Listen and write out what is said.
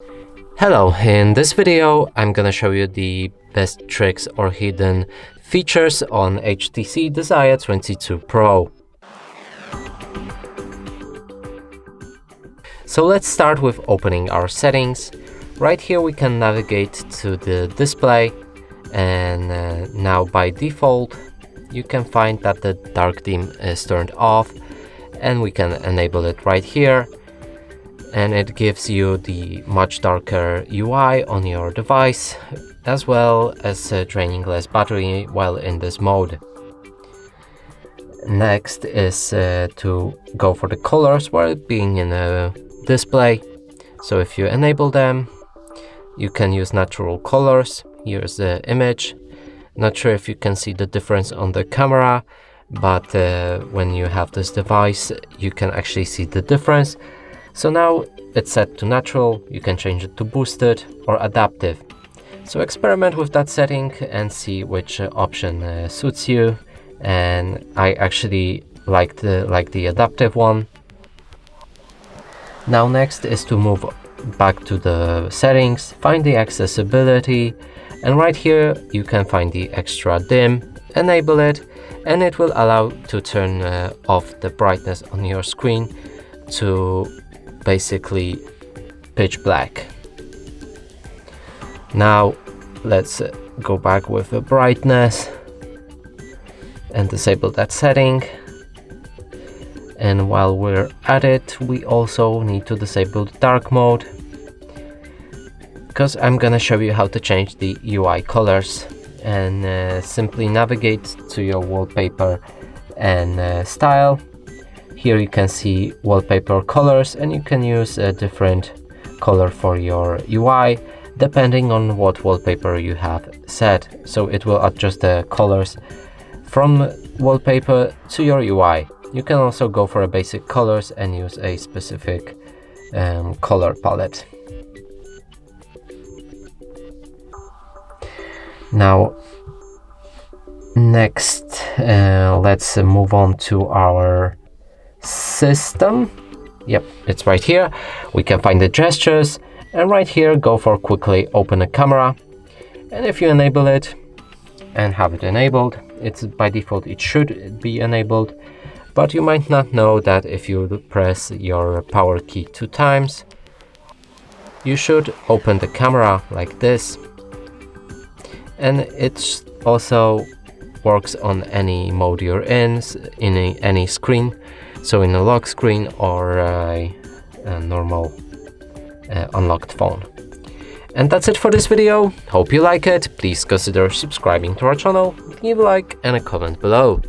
Hello, in this video I'm gonna show you the best tricks or hidden features on HTC Desire 22 Pro. So let's start with opening our settings. Right here we can navigate to the display, and now by default you can find that the dark theme is turned off, and we can enable it right here. And it gives you the much darker UI on your device, as well as draining less battery while in this mode. Next is to go for the colors while being in a display. So if you enable them, you can use natural colors. Here's the image. Not sure if you can see the difference on the camera, but when you have this device you can actually see the difference. So now it's set to natural. You can change it to boosted or adaptive. So experiment with that setting and see which option suits you. And I actually like the adaptive one. Now next is to move back to the settings, find the accessibility, and right here you can find the extra dim, enable it, and it will allow to turn off the brightness on your screen to basically pitch black. Now let's go back with the brightness and disable that setting. And while we're at it, we also need to disable the dark mode, because I'm gonna show you how to change the UI colors. And simply navigate to your wallpaper and style. Here you can see wallpaper colors, and you can use a different color for your UI depending on what wallpaper you have set. So it will adjust the colors from wallpaper to your UI. You can also go for a basic colors and use a specific color palette. Now next let's move on to our system. Yep, it's right here. We can find the gestures, and right here go for quickly open a camera. And if you enable it and have it enabled, it's by default it should be enabled, but you might not know that if you press your power key 2 times, you should open the camera like this. And it also works on any mode you're in any screen. So in a lock screen or a normal unlocked phone. And that's it for this video. Hope you like it. Please consider subscribing to our channel, leave a like and a comment below.